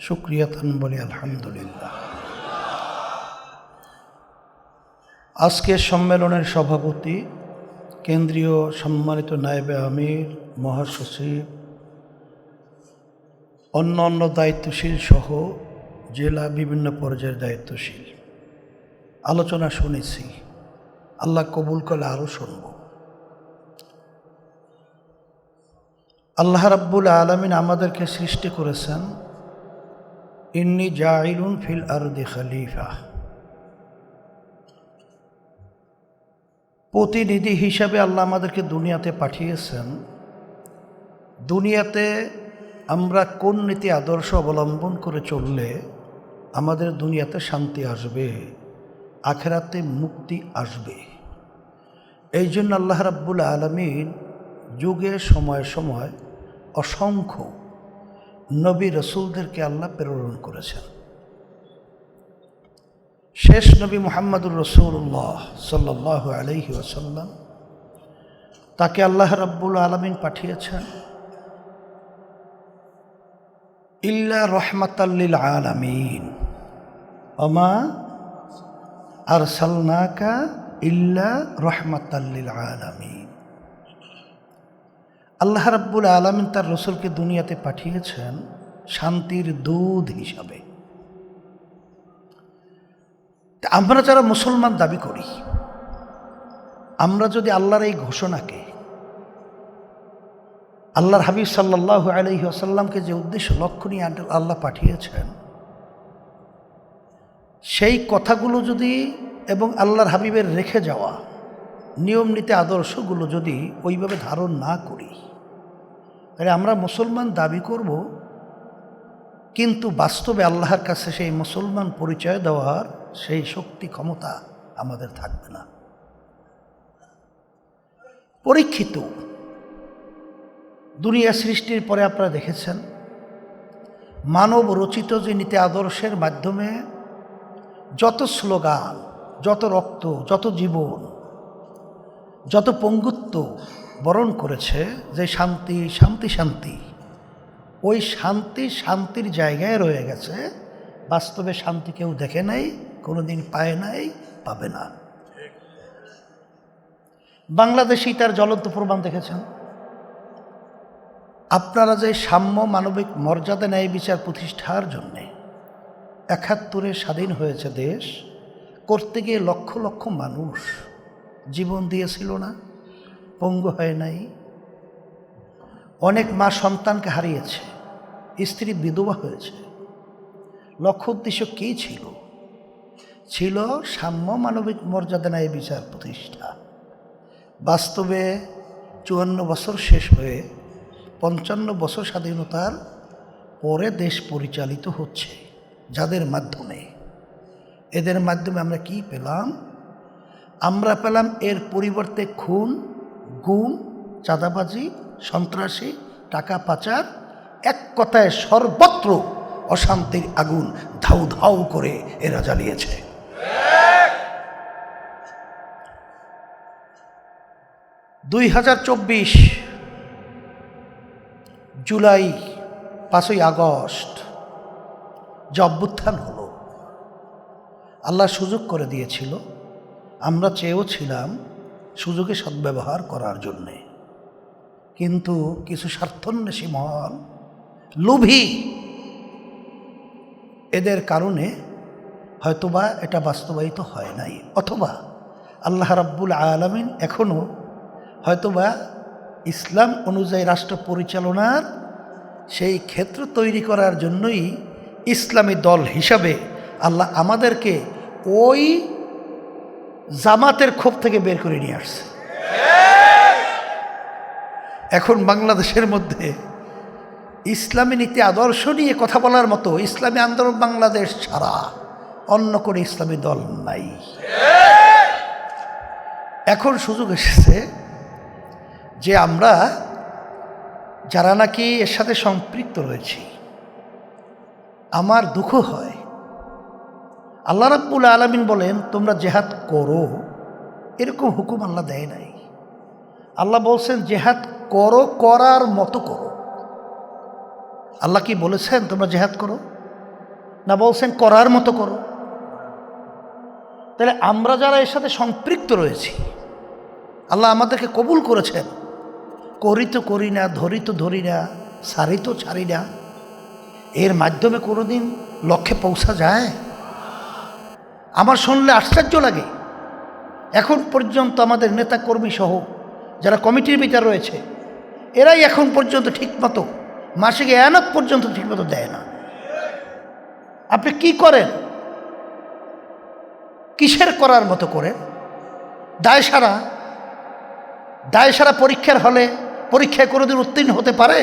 শুকরিয়া তান বলি আলহামদুলিল্লাহ। আজকের সম্মেলনের সভাপতি, কেন্দ্রীয় সম্মানিত নায়েবে আমির, মহাসচিব, অন্য দায়িত্বশীল সহ জেলা বিভিন্ন পর্যায়ের দায়িত্বশীল, আলোচনা শুনেছি, আল্লাহ কবুল করলে আরও শুনব। আল্লাহ রাব্বুল আলামিন আমাদেরকে সৃষ্টি করেছেন ইন্নী জাইলুন ফিল আরদি খলিফা, প্রতিনিধি হিসাবে আল্লাহ আমাদেরকে দুনিয়াতে পাঠিয়েছেন। দুনিয়াতে আমরা কোন নীতি আদর্শ অবলম্বন করে চললে আমাদের দুনিয়াতে শান্তি আসবে, আখেরাতে মুক্তি আসবে, এই জন্য আল্লাহ রাব্বুল আলামিন যুগে সময় সময় অসংখ্য নবী রসুলদেরকে আল্লাহ প্রেরণ করেছেন। শেষ নবী মুহাম্মদুর রাসূলুল্লাহ সাল্লাল্লাহু আলাইহি ওয়াসাল্লাম, তাকে আল্লাহ রাব্বুল আলামিন পাঠিয়েছেন ইল্লা রাহমাতাল লিল আলামিন ওমা আরসালনাকা ইল্লা রাহমাতাল লিল আলামিন। আল্লাহ রাব্বুল আলামিন তার রসুলকে দুনিয়াতে পাঠিয়েছেন শান্তির দূত হিসাবে। আমরা যারা মুসলমান দাবি করি, আমরা যদি আল্লাহর এই ঘোষণাকে, আল্লাহর হাবিব সাল্লাল্লাহু আলাইহি ওয়াসাল্লামকে যে উদ্দেশ্য লক্ষ্য নিয়ে আল্লাহ পাঠিয়েছেন, সেই কথাগুলো যদি এবং আল্লাহর হাবিবের রেখে যাওয়া নিয়ম নীতি আদর্শগুলো যদি ওইভাবে ধারণ না করি, তাহলে আমরা মুসলমান দাবি করব, কিন্তু বাস্তবে আল্লাহর কাছে সেই মুসলমান পরিচয় দেওয়ার সেই শক্তি ক্ষমতা আমাদের থাকবে না। পরীক্ষিত দুনিয়া সৃষ্টির পরে আপনারা দেখেছেন মানব রচিত যে নীতি আদর্শের মাধ্যমে যত স্লোগান, যত রক্ত, যত জীবন, যত পঙ্গুত্ব বরণ করেছে, যে শান্তি শান্তি শান্তি, ওই শান্তি শান্তির জায়গায় রয়ে গেছে। বাস্তবে শান্তি কেউ দেখে নাই, কোনোদিন পায় নাই, পাবে না। বাংলাদেশেই তার জ্বলন্ত প্রমাণ দেখেছেন। আপনারা যে সাম্য, মানবিক মর্যাদা, ন্যায় বিচার প্রতিষ্ঠার জন্যে ৭১ স্বাধীন হয়েছে দেশ, করতে গিয়ে লক্ষ লক্ষ মানুষ জীবন দিয়েছিল না, পঙ্গু হয় নাই। অনেক মা সন্তানকে হারিয়েছে, স্ত্রী বিধবা হয়েছে। লক্ষ্য উদ্দেশ্য কী ছিল? ছিল সাম্য, মানবিক মর্যাদা, ন্যায় বিচার প্রতিষ্ঠা। বাস্তবে ৫৪ বছর শেষ হয়ে ৫৫ বছর স্বাধীনতার পরে দেশ পরিচালিত হচ্ছে যাদের মাধ্যমে। এদের মাধ্যমে আমরা কি পেলাম? আমরা পেলাম এর পরিবর্তে খুন, গুম, চাঁদাবাজি, সন্ত্রাসী, টাকা পাচার, এক কথায় সর্বত্র অশান্তির আগুন ধাউ ধাউ করে এরা জ্বালিয়েছে। ২০২৪ জুলাই ৫ই আগস্ট যে অভ্যুত্থান হলো, আল্লাহ সুযোগ করে দিয়েছিল, আমরা চেয়েও ছিলাম সুযোগে সদ্ব্যবহার করার জন্যে। কিন্তু কিছু স্বার্থন্বেষী মহল, লোভী, এদের কারণে হয়তোবা এটা বাস্তবায়িত হয় নাই, অথবা আল্লাহ রাব্বুল আলামিন এখনও হয়তোবা ইসলাম অনুযায়ী রাষ্ট্র পরিচালনার সেই ক্ষেত্র তৈরি করার জন্যই ইসলামী দল হিসাবে আল্লাহ আমাদেরকে ওই জামাতের ক্ষোভ থেকে বের করে নিয়ে আসছে। এখন বাংলাদেশের মধ্যে ইসলামী নীতি আদর্শ নিয়ে কথা বলার মতো ইসলামী আন্দোলন বাংলাদেশ ছাড়া অন্য কোনো ইসলামী দল নাই। এখন সুযোগ এসেছে যে আমরা যারা নাকি এর সাথে সম্পৃক্ত রয়েছি, আমার দুঃখ হয় আল্লাহ রাব্বুল আলামিন বলেন তোমরা জেহাদ করো, এরকম হুকুম আল্লাহ দেয় নাই। আল্লাহ বলছেন জেহাদ করো, করার মতো করো। আল্লাহ কি বলেছেন তোমরা জেহাদ করো? না, বলছেন করার মতো করো। তাহলে আমরা যারা এর সাথে সম্পৃক্ত রয়েছি, আল্লাহ আমাদেরকে কবুল করেছেন, করি তো করি না, ধরি তো ধরি না, ছাড়ি তো ছাড়ি না, এর মাধ্যমে কোনোদিন লক্ষ্যে পৌঁছা যায়? আমার শুনলে আশ্চর্য লাগে। এখন পর্যন্ত আমাদের নেতা কর্মী সহ যারা কমিটির ভিতরে রয়েছে, এরাই এখন পর্যন্ত ঠিকমতো মাসিক এয়ানত পর্যন্ত ঠিকমতো দেয় না। আপনি কি করেন? কিসের করার মতো করে? দায় সারা পরীক্ষার হলে পরীক্ষায় কোনোদিন উত্তীর্ণ হতে পারে?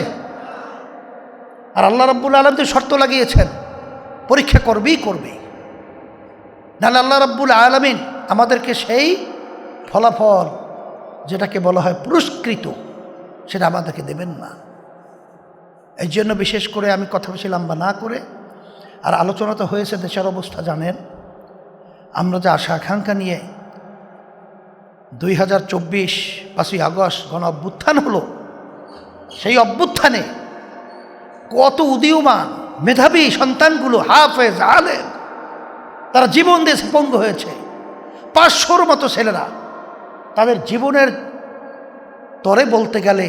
আর আল্লাহ রাব্বুল আলামিন তো শর্ত লাগিয়েছেন পরীক্ষা করবেই করবে, নাহলে আল্লাহ রাব্বুল আলামিন আমাদেরকে সেই ফলাফল যেটাকে বলা হয় পুরস্কৃত সেটা আমাদেরকে দেবেন না। এই জন্য বিশেষ করে আমি কথা বেশি লম্বা না করে, আর আলোচনা তো হয়েছে দেশের অবস্থা জানেন। আমরা যে আশা আকাঙ্ক্ষা নিয়ে 2024 5ই আগস্ট গণ অভ্যুত্থান হলো, সেই অভ্যুত্থানে কত উদীয়মান মেধাবী সন্তানগুলো, হাফেজ আলেম, তারা জীবন দিয়েছে, পঙ্গু হয়েছে। 500-র মতো ছেলেরা তাদের জীবনের তরে বলতে গেলে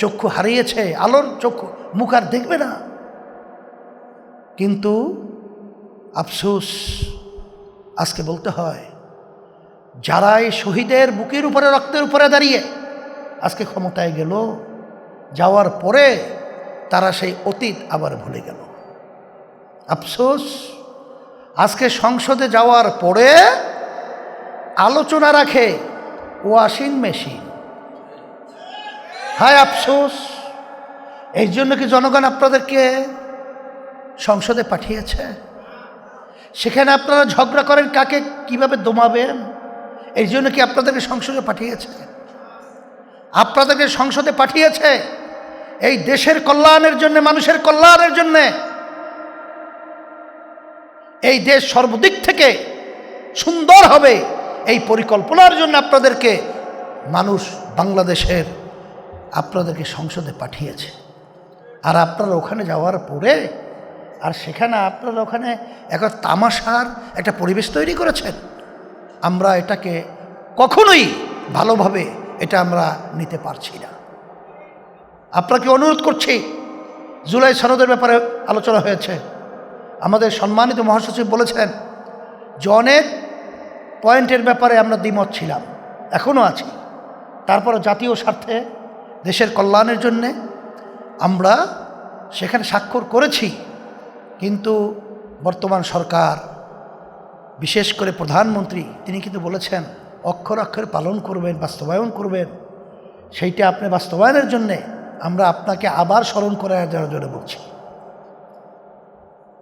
চক্ষু হারিয়েছে, আলোর চক্ষু, মুখ আর দেখবে না। কিন্তু আফসোস আজকে বলতে হয়, যারা এই শহীদের বুকের উপরে, রক্তের উপরে দাঁড়িয়ে আজকে ক্ষমতায় গেল, যাওয়ার পরে তারা সেই অতীত আবার ভুলে গেল। আফসোস আজকে সংসদে যাওয়ার পরে আলোচনা রাখে ওয়াশিং মেশিন। হায় আফসোস! এই জন্য কি জনগণ আপনাদেরকে সংসদে পাঠিয়েছে? সেখানে আপনারা ঝগড়া করেন কাকে কিভাবে দমাবেন, এই জন্য কি আপনাদেরকে সংসদে পাঠিয়েছে? আপনাদেরকে সংসদে পাঠিয়েছে এই দেশের কল্যাণের জন্য, মানুষের কল্যাণের জন্যে। এই দেশ সর্বদিক থেকে সুন্দর হবে এই পরিকল্পনার জন্য আপনাদেরকে মানুষ, বাংলাদেশের আপনাদেরকে সংসদে পাঠিয়েছে। আর আপনারা ওখানে যাওয়ার পরে, আর সেখানে আপনারা ওখানে একটা তামাশার একটা পরিবেশ তৈরি করেছেন। আমরা এটাকে কখনোই ভালোভাবে এটা আমরা নিতে পারছি না। আপনাকে অনুরোধ করছি, জুলাই সনদের ব্যাপারে আলোচনা হয়েছে, আমাদের সম্মানিত মহাসচিব বলেছেন যে অনেক পয়েন্টের ব্যাপারে আমরা দ্বিমত ছিলাম, এখনও আছি। তারপরে জাতীয় স্বার্থে, দেশের কল্যাণের জন্যে আমরা সেখানে স্বাক্ষর করেছি। কিন্তু বর্তমান সরকার, বিশেষ করে প্রধানমন্ত্রী, তিনি কিন্তু বলেছেন অক্ষর অক্ষরে পালন করবেন, বাস্তবায়ন করবেন। সেইটা আপনি বাস্তবায়নের জন্যে আমরা আপনাকে আবার স্মরণ করে দেওয়ার জন্য বলছি।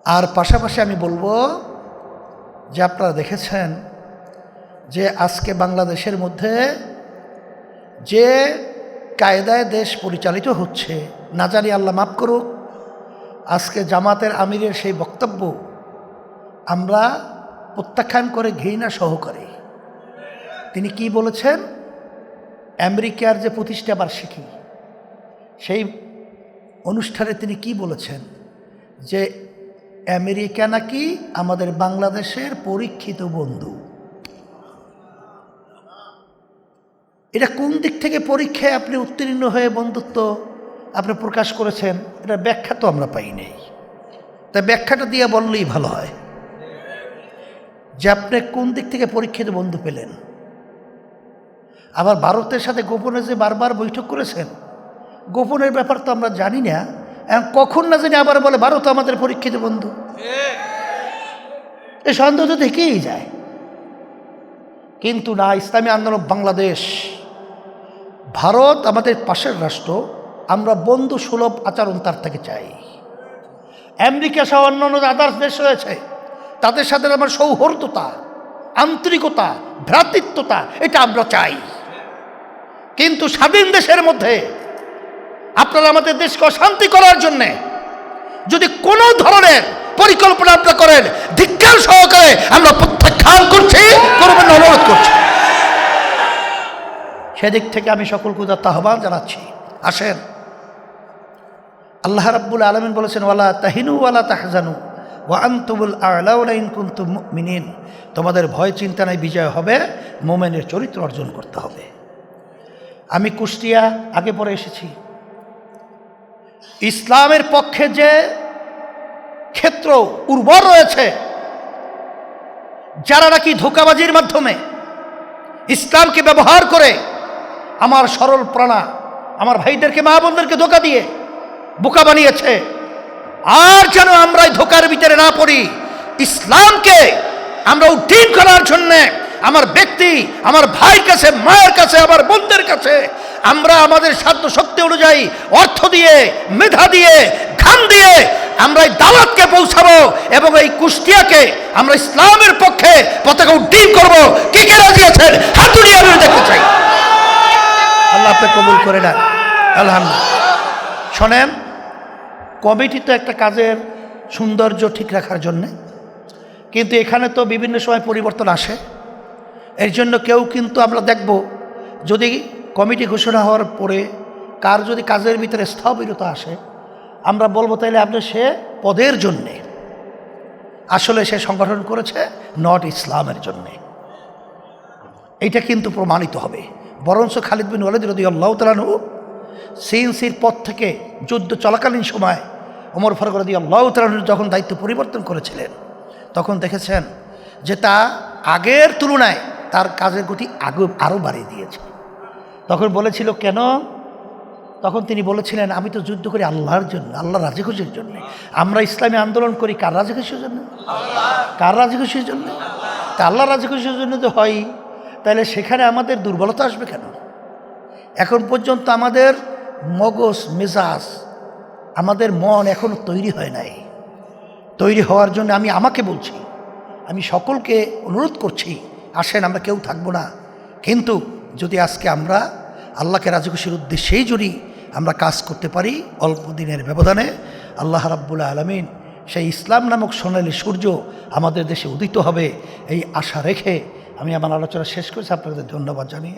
আর পাশাপাশি আমি বলবো যে আপনারা দেখেছেন যে আজকে বাংলাদেশের মধ্যে যে কায়দায় দেশ পরিচালিত হচ্ছে, না জানি আল্লাহ মাফ করুক, আজকে জামাতের আমিরের সেই বক্তব্য আমরা প্রত্যাখ্যান করে ঘৃণা সহকারে। তিনি কি বলেছেন? আমেরিকার যে প্রতিষ্ঠা বার্ষিকী, সেই অনুষ্ঠানে তিনি কি বলেছেন? যে আমেরিকা নাকি আমাদের বাংলাদেশের পরীক্ষিত বন্ধু। এটা কোন দিক থেকে পরীক্ষায় আপনি উত্তীর্ণ হয়ে বন্ধুত্ব আপনি প্রকাশ করেছেন? এটা ব্যাখ্যা তো আমরা পাই নাই। তাই ব্যাখ্যাটা দিয়ে বললেই ভালো হয় যে আপনি কোন দিক থেকে পরীক্ষিত বন্ধু পেলেন। আবার ভারতের সাথে গোপনে যে বারবার বৈঠক করেছেন, গোপনের ব্যাপার তো আমরা জানি না। এখন কখন না জানি আবার বলে ভারত আমাদের পরীক্ষিত বন্ধু। এই সন্দেহ তো থেকেই যায়। কিন্তু না, ইসলামী আন্দোলন বাংলাদেশ, ভারত আমাদের পাশের রাষ্ট্র, আমরা বন্ধু সুলভ আচরণ তার থেকে চাই। আমেরিকা সহ অন্যান্য আদার্স দেশ রয়েছে, তাদের সাথে আমার সৌহার্দ্যতা, আন্তরিকতা, ভ্রাতৃত্বতা এটা আমরা চাই। কিন্তু স্বাধীন দেশের মধ্যে আপনারা আমাদের দেশকে অশান্তি করার জন্যে যদি কোনো ধরনের পরিকল্পনা আপনারা করেন, ধিক্কার সহকারে আমরা প্রত্যাখ্যান করছি, করবেন অনুরোধ করছি। সেদিক থেকে আমি সকলকে উদাত্ত আহ্বান জানাচ্ছি, আসেন। আল্লাহ রাব্বুল আলামিন বলেছেন, ওয়ালা তাহিনু ওয়ালা তাহজানু ওয়া আনতুমুল আ'লাউনা ইন কুনতুম মুমিনিন। তোমাদের ভয় চিন্তা নাই, বিজয় হবে, মোমেনের চরিত্র অর্জন করতে হবে। আমি কুষ্টিয়া আগে পরে এসেছি। ইসলামের পক্ষে যে ক্ষেত্র উর্বর রয়েছে, যারা নাকি ধোঁকাবাজির মাধ্যমে ইসলামকে ব্যবহার করে আমার সরল প্রাণা, আমার ভাইদেরকে, মা বোনদেরকে ধোঁকা দিয়ে বোকা বানিয়েছে, আর যেন আমরা এই ধোঁকার ভিতরে না পড়ি। ইসলামকে আমরা উদ্দিন করার জন্যে আমার ব্যক্তি, আমার ভাইয়ের কাছে, মায়ের কাছে, আমার বোনদের কাছে আমরা আমাদের সাধ্য শক্তি অনুযায়ী অর্থ দিয়ে, মেধা দিয়ে, ঘাম দিয়ে আমরা এই দাওয়াতকে পৌঁছাবো এবং এই কুষ্টিয়াকে আমরা ইসলামের পক্ষে পতাকা উড্ডীন করবো। কে কে রাজি আছেন? হাত তুলিয়ে আমি দেখতে চাই। আল্লাহ আপনি কবুল করে নেন, আলহামদুলিল্লাহ। শোনেন, কমিটি তো একটা কাজের সৌন্দর্য ঠিক রাখার জন্যে, কিন্তু এখানে তো বিভিন্ন সময় পরিবর্তন আসে। এর জন্য কেউ কিন্তু আমরা দেখব, যদি কমিটি ঘোষণা হওয়ার পরে কার যদি কাজের ভিতরে স্থবিরতা আসে, আমরা বলবো তাইলে আপনি সে পদের জন্যে, আসলে সে সংগঠন করেছে নট ইসলামের জন্যে। এইটা কিন্তু প্রমাণিত হবে। বরঞ্চ খালিদ বিন ওয়ালিদ রাদিয়াল্লাহু তাআলা আনহু সিএনসির পদ থেকে যুদ্ধ চলাকালীন সময় ওমর ফারুক রাদিয়াল্লাহু তাআলা আনহু যখন দায়িত্ব পরিবর্তন করেছিলেন, তখন দেখেছেন যে তা আগের তুলনায় তার কাজের গতি আরও বাড়িয়ে দিয়েছে। তখন বলেছিল কেন? তখন তিনি বলেছিলেন, আমি তো যুদ্ধ করি আল্লাহর জন্য, আল্লাহ রাজি খুশির জন্য। আমরা ইসলামী আন্দোলন করি কার রাজি খুশির জন্য? কার রাজি খুশির জন্য? তা আল্লাহ রাজি খুশির জন্য তো হয়, তাহলে সেখানে আমাদের দুর্বলতা আসবে কেন? এখন পর্যন্ত আমাদের মগজ, মেজাজ, আমাদের মন এখনো তৈরি হয় নাই। তৈরি হওয়ার জন্য আমি আমাকে বলছি, আমি সকলকে অনুরোধ করছি, আসেন আমরা কেউ থাকবো না, কিন্তু যদি আজকে আমরা আল্লাহকে রাজি খুশির উদ্দেশ্যেই যদি আমরা কাজ করতে পারি, অল্প দিনের ব্যবধানে আল্লাহ রাব্বুল আলামিন সেই ইসলাম নামক সোনালী সূর্য আমাদের দেশে উদিত হবে, এই আশা রেখে আমি আমার আলোচনা শেষ করেছি। আপনাদের ধন্যবাদ জানিয়ে